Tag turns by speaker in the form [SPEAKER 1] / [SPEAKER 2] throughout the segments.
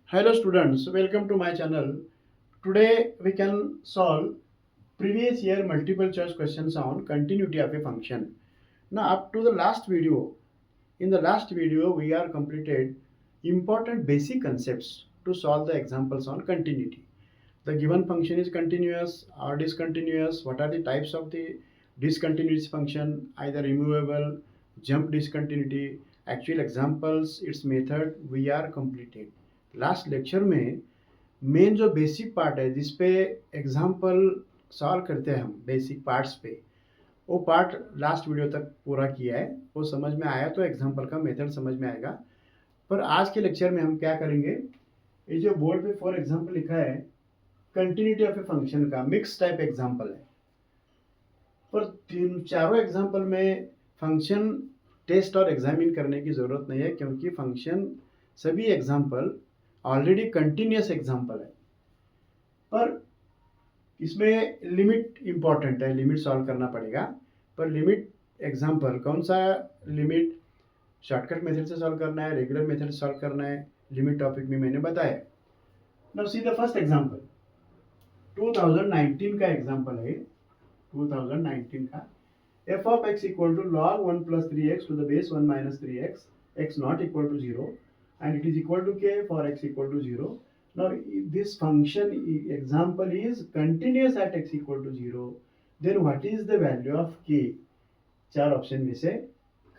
[SPEAKER 1] Hello students, welcome to my channel. Today we can solve previous year multiple choice questions on continuity of a function. Now up to the last video, in the last video we are completed important basic concepts to solve the examples on continuity. The given function is continuous or discontinuous. What are the types of the discontinuous function? Either removable, jump discontinuity, actual examples, its method we are completed. Last lecture में main जो basic part है जिस पे example solve करते हैं हम basic parts पे, वो पार्ट लास्ट वीडियो तक पूरा किया है। वो समझ में आया तो एग्जाम्पल का मेथड समझ में आएगा। पर आज के लेक्चर में हम क्या करेंगे, ये जो बोर्ड पे फॉर एग्जाम्पल लिखा है कंटिन्यूटी ऑफ ए फंक्शन का मिक्स टाइप एग्जाम्पल है। पर तीन चारों एग्जाम्पल में फंक्शन टेस्ट और एग्जामिन करने की ज़रूरत नहीं है, क्योंकि फंक्शन सभी एग्जाम्पल ऑलरेडी कंटिन्यूस एग्जाम्पल है। पर इसमें लिमिट इंपॉर्टेंट है, लिमिट सॉल्व करना पड़ेगा। पर लिमिट एग्जाम्पल कौन सा लिमिट शॉर्टकट मेथड से सॉल्व करना है, रेगुलर मेथड से सॉल्व करना है, लिमिट टॉपिक में मैंने बताया। Now see the first example 2019 का एग्जाम्पल है। 2019 का f of x equal to log 1 plus 3x to the base 1 minus 3x, x not equal to 0, and it is equal to k for x equal to 0. Now this function example is continuous at x equal to 0. Then what is the value of k? चार option में से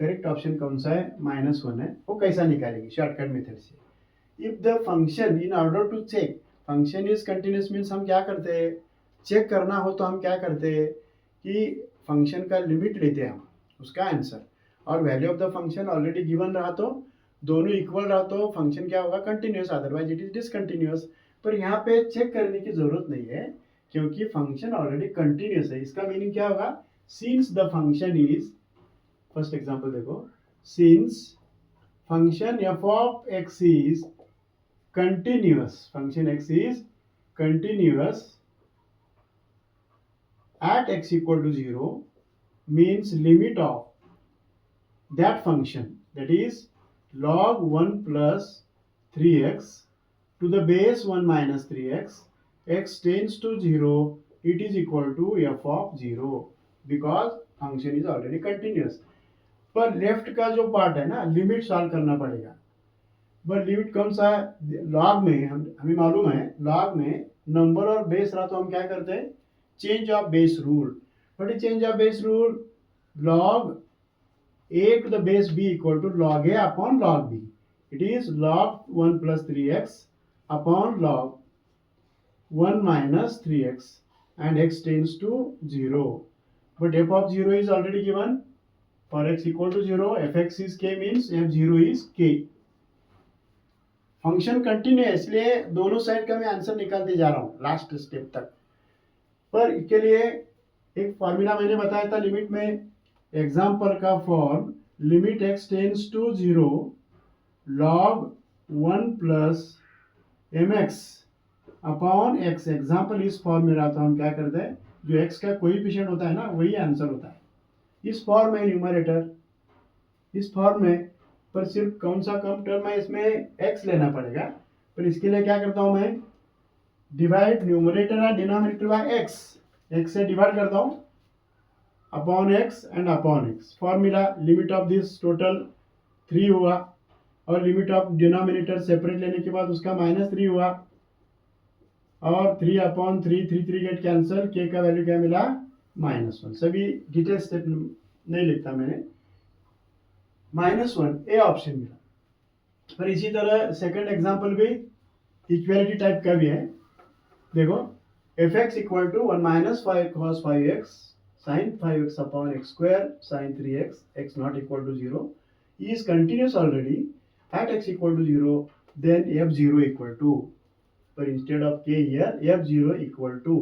[SPEAKER 1] correct option कौन सा है? -1 है। वो कैसा निकालेंगे? शॉर्टकट मेथड से। If the function in order to check function is continuous means हम क्या करते हैं, चेक करना हो तो हम क्या करते हैं कि फंक्शन का लिमिट लेते हैं हम उसका आंसर, और value of the function already given रहा तो दोनों इक्वल रहा तो फंक्शन क्या होगा? Continuous, otherwise it is discontinuous. पर यहाँ पे चेक करने की जरूरत नहीं है क्योंकि फंक्शन ऑलरेडी कंटिन्यूस है। इसका मीनिंग क्या होगा? Since the function is, first example देखो, since function f of x is continuous, function x is continuous at x equal to 0 means limit of that function, that is log 1 plus 3x to the base 1 minus 3x, x tends to 0, it is equal to f of 0 because function is already continuous. पर left का जो part है ना, limit solve करना पड़ेगा। पर limit कौन सा है? लॉग में हमें मालूम है, लॉग में नंबर और बेस रहा तो हम क्या करते हैं? Change of base rule. But change of base rule, log a to the base b equal to log a upon log b. It is log 1 plus 3x upon log 1 minus 3x and x tends to 0. But f of 0 is already given. For x equal to 0, fx is k means f0 is k. Function continue है, इसलिए दोनों side का मैं answer निकालते जा रहा हूँ last step तक। पर इसके लिए एक फॉर्मूला मैंने बताया था लिमिट में, एग्जाम्पल का form limit x tends to 0 log 1 plus mx upon x। Example इस फॉर्म में रहा तो हम क्या करते हैं, जो x का कोएफिशिएंट होता है ना वही आंसर होता है। इस फॉर्म में न्यूमरेटर, इस फॉर्म में, पर सिर्फ कौन सा कम टर्म है इसमें? x लेना पड़ेगा। पर इसके लिए क्या करता हूं मैं? डिवाइड न्यूमरेटर और डिनोमिनेटर बाय x, x से डिवाइड करता हूं upon x and upon x। Formula limit of this total 3 हुआ और लिमिट ऑफ डिनोमिनेटर सेपरेट लेने के बाद उसका -3 हुआ और 3 अपॉन 3, 3 3 गेट कैंसिल, k का वैल्यू क्या मिला? -1। सभी डिटेल स्टेप नहीं लिखता मैंने, -1 ए ऑप्शन मिला। पर इसी तरह सेकंड एग्जांपल भी इक्वालिटी टाइप का भी है। देखो f x equal to 1 minus 5 cos 5x sin 5x upon x square sin 3x, x not equal to 0 is continuous already at x equal to 0, then f0 equal to, but instead of k here f0 equal to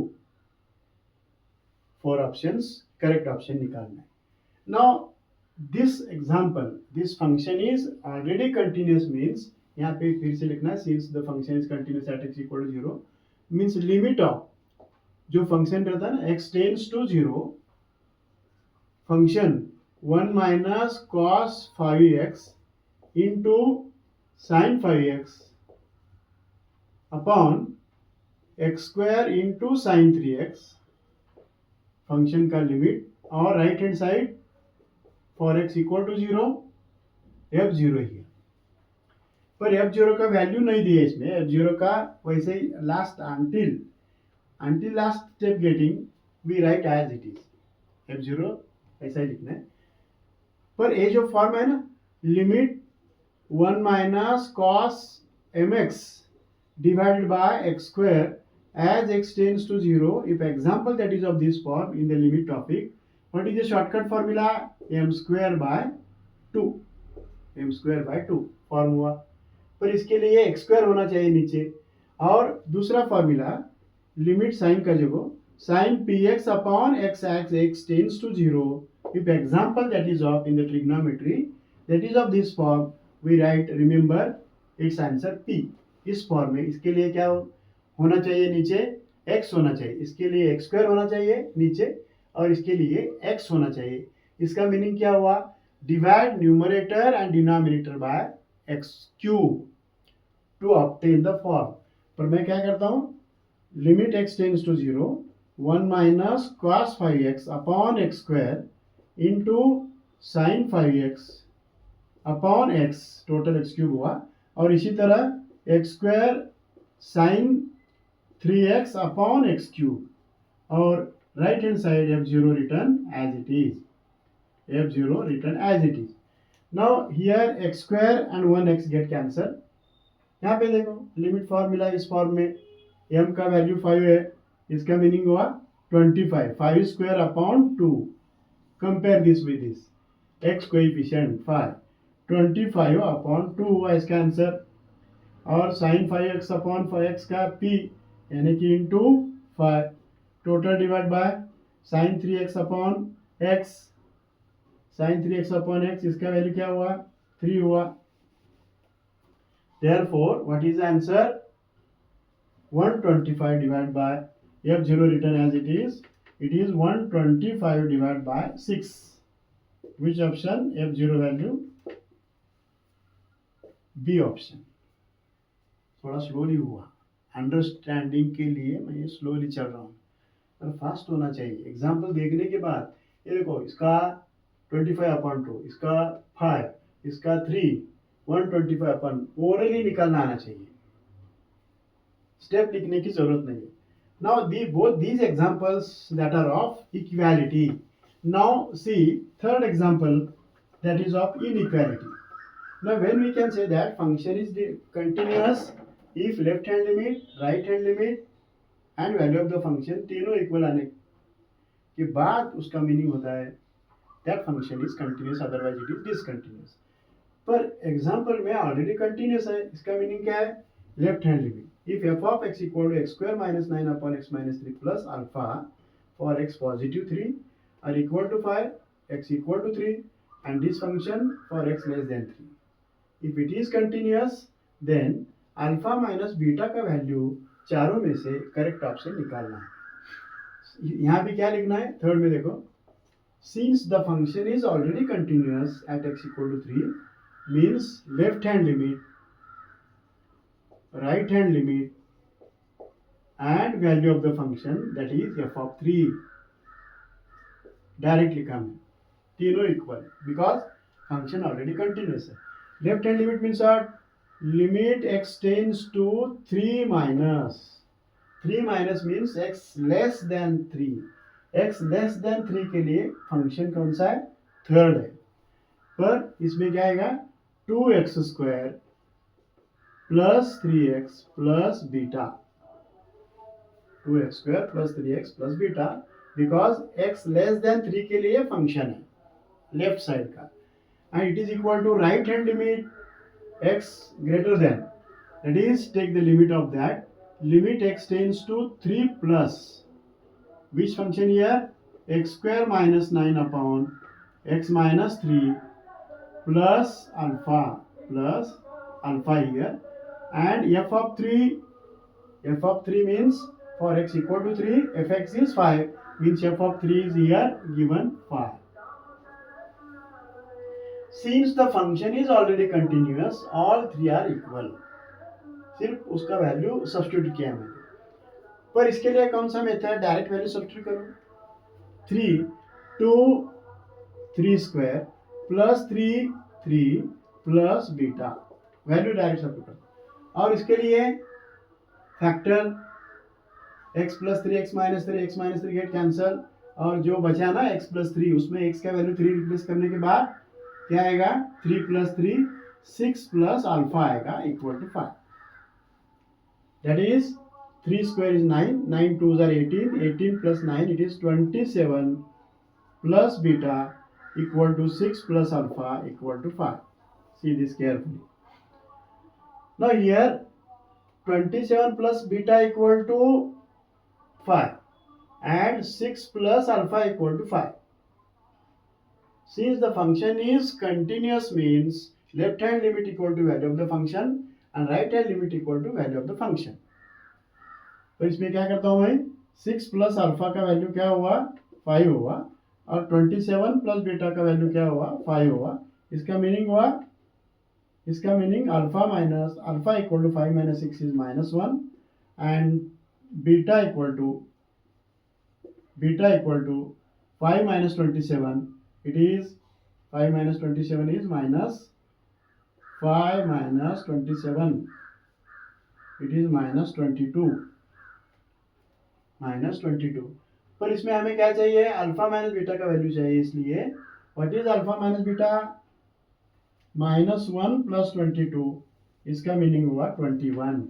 [SPEAKER 1] 4 options, correct option निकालना है। Now this example, this function is already continuous means, यहाँ पे फिर से लिखना है since the function is continuous at x equal to 0 means limit of जो function रहता है ना x tends to 0, function 1 minus cos 5x into sin 5x upon x square into sine 3x function का लिमिट, और right hand side for x equal to 0 f0 ही है, पर f0 का वैल्यू नहीं दिया इसमें। f0 का वैसे ही last until last step getting we write as it is, f0 ऐसा ही लिखना है। पर ये जो फॉर्म है ना, limit 1 minus cos mx divided by x square as x tends to 0, if example that is of this form in the limit topic, what is the shortcut formula? m square by 2, m square by 2 form हुआ। पर इसके लिए x square होना चाहिए नीचे। और दूसरा formula limit sine का जगह sine px upon x as x tends to 0, if example that is of in the trigonometry that is of this form, we write, remember its answer p, इस form में। इसके लिए क्या होना चाहिए? नीचे x होना चाहिए, इसके लिए x स्क्वायर होना चाहिए नीचे, और इसके लिए x होना चाहिए। इसका मीनिंग क्या हुआ? Divide numerator and denominator by x cube to obtain the form. पर मैं क्या करता हूं, limit x tends to 0, 1 minus cos 5x upon x square into sine 5x upon x, total x cube हुआ, और इसी तरह x square sine 3x upon x cube, और right hand side f0 return as it is, f0 return as it is. Now here x square and 1x get cancel. यहाँ पे देखो limit formula इस form में, m का value 5 है, इसका meaning हुआ 25, 5 square upon 2, compare this with this, x coefficient 5, 25 upon 2 हुआ इसका आंसर, और साइन 5x अपॉन 5x का p यानी कि into 5, total divide by sine 3x upon x, sine 3x upon x, इसका वैल्यू क्या हुआ? 3 हुआ। Therefore, what is the answer? 125 divided by f0 written as it is 125 divided by 6. Which option? f0 value B option. थोड़ा slowly हुआ, understanding के लिए मैं ये स्लोली चल रहा हूँ, पर फास्ट होना चाहिए। एग्जाम्पल देखने के बाद ये देखो, इसका 25 अपॉन 2, इसका 5, इसका 3, 125 अपन ओरली निकालना आना चाहिए, स्टेप लिखने की जरूरत नहीं है। Now both these examples that are of equality. Now see third example that is of inequality. Now when we can say that function is continuous if left hand limit, right hand limit and value of the function तीनों equal आने के बाद उसका meaning होता है that function is continuous, otherwise it is discontinuous. पर example में already continuous है, इसका मीनिंग क्या है? Left hand limit if f of x equal to x square minus 9 upon x minus 3 plus alpha for x positive 3 are equal to 5, x equal to 3 and this function for x less than 3. If it is continuous then alpha minus beta का value चारों में से correct option निकालना है। यहाँ भी क्या लिखना है? थर्ड में देखो, since the function is already continuous at x equal to 3 means left hand limit, right hand limit and value of the function that is f of 3 directly come, तीनों equal because function already continuous है। Left hand limit means what? Limit x tends to 3 minus, 3 minus means x less than 3, x less than 3 के लिए function कौन सा है? Third है। पर इसमें क्या आएगा? 2x square plus 3x plus beta, 2x square plus 3x plus beta, because x less than 3 के लिए फंक्शन है लेफ्ट साइड का, and it is equal to right hand limit x greater than, that is take the limit of that, limit x tends to 3 plus which function here? x square minus 9 upon x minus 3 plus alpha here, and f of 3 means for x equal to 3 fx is 5 means f of 3 is here given 5. Since the function is already continuous, all three are equal. सिर्फ उसका value substitute किया मैंने। पर इसके लिए कौन सा method, direct value substitute करो। 3 2 3 square plus 3 3 plus beta, value direct substitute करो। और इसके लिए factor x plus 3 x minus 3 get cancel, और जो बचा ना x प्लस 3, उसमें x का वैल्यू 3 रिप्लेस करने के बाद क्या आएगा, 3 प्लस 3 6 प्लस अल्फा आएगा equal to 5। That is 3 square is 9, 9 2s are 18, 18 plus 9 it is 27 plus beta equal to 6 plus alpha equal to 5. See this carefully. Now here 27 plus beta equal to 5 and 6 plus alpha equal to 5. Since the function is continuous means left hand limit equal to value of the function and right hand limit equal to value of the function. तो इसमें क्या करता हूं मैं, 6 plus alpha का value क्या हुआ 5 हुआ, और 27 प्लस बीटा का वैल्यू क्या हुआ 5 हुआ। इसका meaning alpha minus alpha equal to 5 minus 6 is -1 and beta equal to 5 minus 27, it is 5 minus 27 is minus 5 minus 27, it is minus 22 पर इसमें हमें क्या चाहिए, अल्फा माइनस बीटा का वैल्यू चाहिए। इसलिए what is alpha minus beta, -1 plus 22, इसका meaning हुआ 21।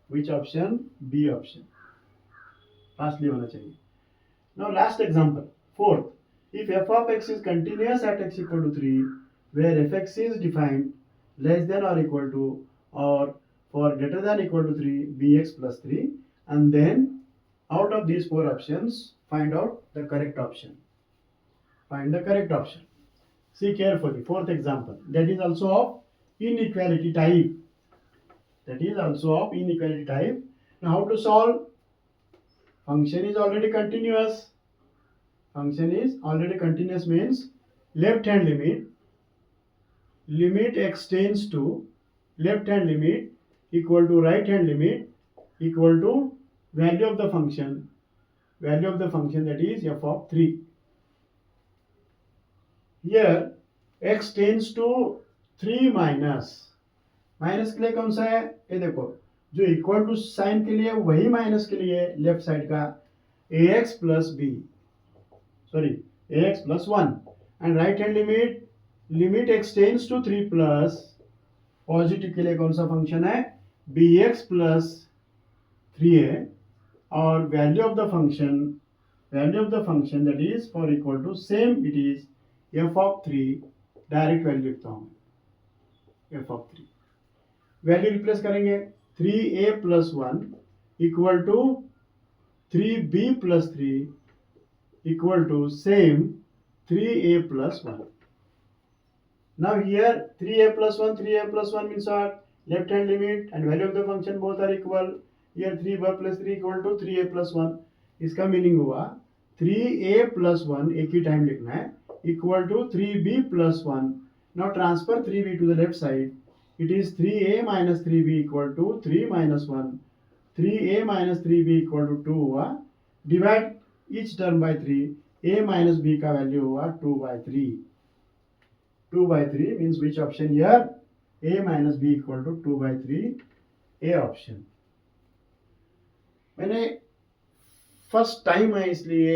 [SPEAKER 1] Which option, B option, fastly होना चाहिए। Now last example, fourth, if f of x is continuous at x equal to 3, where fx is defined less than or equal to or for greater than equal to 3 bx plus 3, and then out of these four options find out the correct option. Find the correct option. See carefully, fourth example, that is also of inequality type. Now how to solve? Function is already continuous means left hand limit x tends to left hand limit equal to right hand limit equal to value of the function that is f of 3. Here x tends to 3 minus के लिए कौन सा है, ये देखो जो equal to sign के लिए वही माइनस के लिए लेफ्ट साइड का ax plus 1 and right hand limit x tends to 3 plus, positive के लिए कौन सा फंक्शन है bx प्लस 3a, और value of the function that is for equal to same, it is f of 3, direct value लिखता हूं f of 3, value replace करेंगे 3a plus 1 equal to 3b plus 3 equal to same 3a plus 1. Now here 3a plus 1 means what? Left hand limit and value of the function both are equal. Here 3b plus 3 equal to 3a plus 1. इसका meaning हुआ 3a plus 1 एक ही time लिखना है equal to 3b plus 1. Now transfer 3b to the left side. It is 3a minus 3b equal to 3 minus 1. 3a minus 3b equal to 2 हुआ. Divide each term by 3. a minus b का value हुआ 2 by 3. 2 by 3 means which option here? a minus b equal to 2 by 3. A option. मैंने first time है इसलिए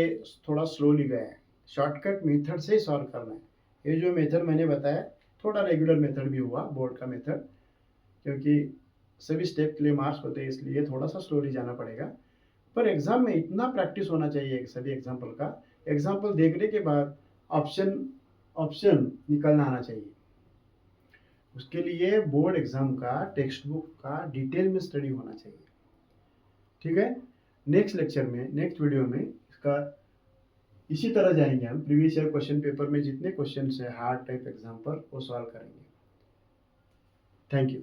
[SPEAKER 1] थोड़ा slowly गया है, shortcut method से सॉल्व करना है। ये जो मेथड मैंने बताया थोड़ा रेगुलर मेथड भी हुआ, बोर्ड का मेथड, क्योंकि सभी स्टेप के लिए मार्क्स होते हैं इसलिए थोड़ा सा स्लोली जाना पड़ेगा। पर एग्जाम में इतना प्रैक्टिस होना चाहिए सभी एग्जाम्पल का, एग्जाम्पल देखने के बाद ऑप्शन निकलना आना चाहिए। उसके लिए बोर्ड एग्जाम का टेक्स्ट बुक का डिटेल में स्टडी होना चाहिए। ठीक है, नेक्स्ट लेक्चर में, नेक्स्ट वीडियो में इसका इसी तरह जाएंगे हम, प्रीवियस ईयर क्वेश्चन पेपर में जितने क्वेश्चन है हार्ड टाइप एग्जाम्पल वो सॉल्व करेंगे। Thank you.